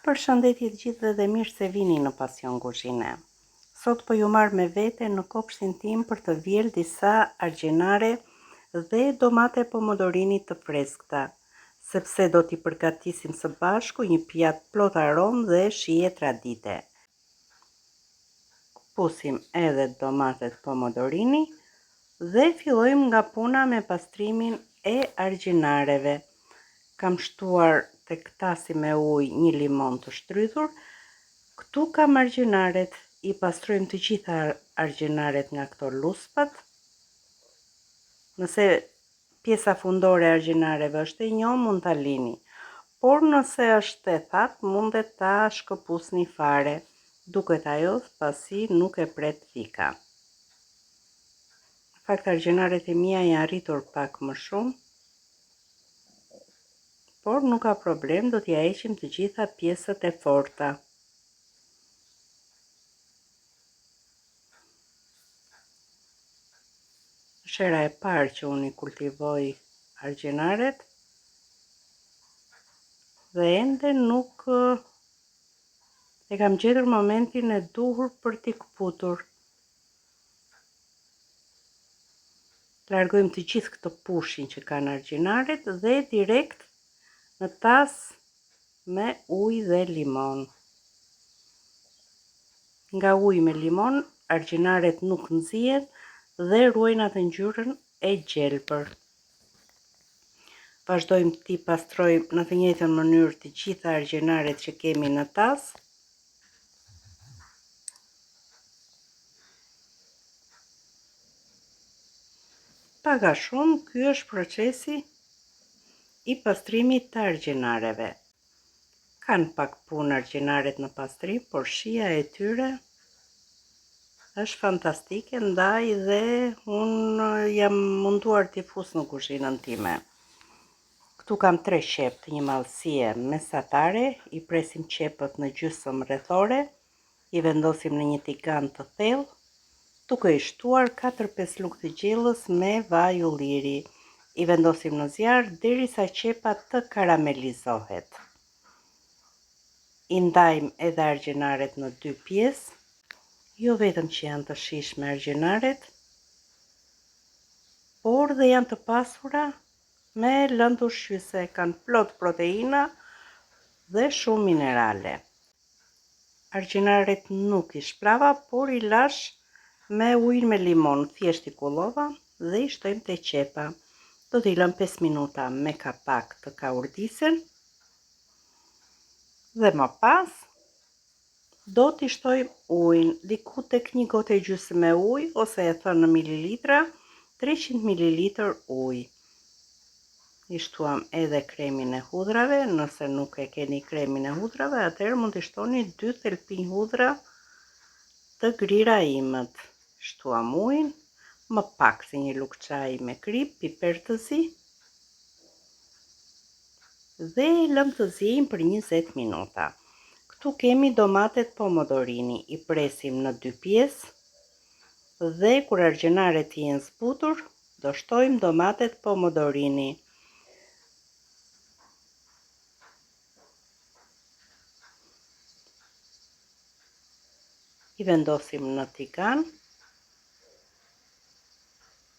Përshëndetje të gjithëve dhe mirë se vini në Pasion Kuzhine. Sot po ju marr me vete në kopshtin tim për të vjel disa argjenare dhe domate pomodorini të freskëta, sepse do t'i përgatisim së bashku një pjatë plot aromë dhe shije tradite. Pusim edhe domatet pomodorini dhe fillojmë nga puna me pastrimin e argjenareve. Kam shtuar tek tasi me ujë një limon të shtrydhur. Këtu kam argjenaret, i pastrojmë të gjitha argjenaret nga këto luspat. Nëse pjesa fundore e argjenareve është e njohur, mund ta lini. Por nëse është e thatë, mundet ta shkëpusni fare. Duket ajo pasi nuk e pret fika. Në fakt argjenaret e mia janë arritur pak më shumë. Por nuk ka problem, do t'ja heqim të gjitha pjesët e forta. Është hera e parë që unë i kultivoj argjenaret dhe ende nuk e kam gjetur momentin e duhur për t'i kputur. Largojmë të gjithë këtë pushin që kanë argjenaret dhe direkt në tas me ujë dhe limon. Nga ujë me limon, argjenaret nuk nxihen dhe ruajnë atë ngjyrën e gjelbër. Vazhdojmë t'i pastrojmë në të njëjtën mënyrë të gjitha argjenaret që kemi në tas. Pak a shumë, ky është procesi i pastrimit të argjenareve. Kanë pak punë argjenaret në pastrim, por shija e tyre është fantastike, ndaj dhe unë jam munduar t'i fus në kuzhinën time. Këtu kam 3 qep të një mallësie mesatare, i presim qepët në gjysmë rrethore, i vendosim në një tigan të thellë, duke i shtuar 4-5 lugë të gjellës me vaj ulliri. I vendosim në zjarr derisa qepa të karamelizohet. I ndajmë edhe argjenaret në 2 pjesë, jo vetëm që janë të shijshme argjenaret, por dhe janë të pasura me lëndë ushqyese, kanë plot proteina dhe shumë minerale. Argjenaret nuk i shprava, por i lash me ujë me limon, thjesht i kullova dhe i shtojmë te qepa. Do t'i lëm 5 minuta me kapak të kaurdisen dhe më pas do t'i shtojmë ujin, diku tek 1 gotë e gjysmë me ujë, ose e thënë në mililitra, 300 ml ujë. I shtuam edhe kremin e hudrave, nëse nuk e keni kremin e hudrave, atëherë mund t'i shtoni 2 thelpinj hudra të grira imët. Shtuam ujin, më pak se 1 lugë çaji me krip, piper të zi dhe i lëm të ziejnë për 20 minuta. Këtu kemi domatet pomodorini, i presim në 2 pjesë dhe kur argjenaret jenë zbutur, do shtojmë domatet pomodorini. I vendosim në tigan.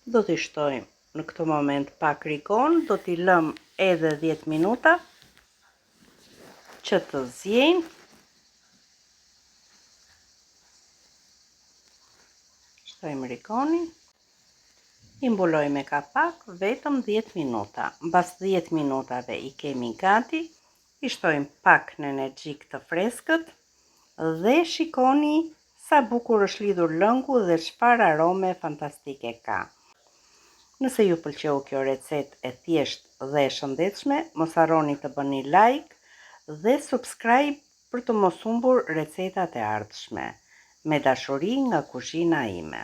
Do t'i shtojmë në këtë moment pak rikon, do t'i lëm edhe 10 minuta që të zjejnë. Shtojmë rikonin, i mbuloj me kapak vetëm 10 minuta. Mbas 10 minutave i kemi gati, i shtojmë pak në energjik të freskët dhe shikoni sa bukur është lidhur lëngu dhe çfarë arome fantastike ka. Nëse ju pëlqeu kjo recetë e thjeshtë dhe e shëndetshme, mos harroni të bëni like dhe subscribe për të mos humbur recetat e ardhshme. Me dashuri nga kuzhina ime.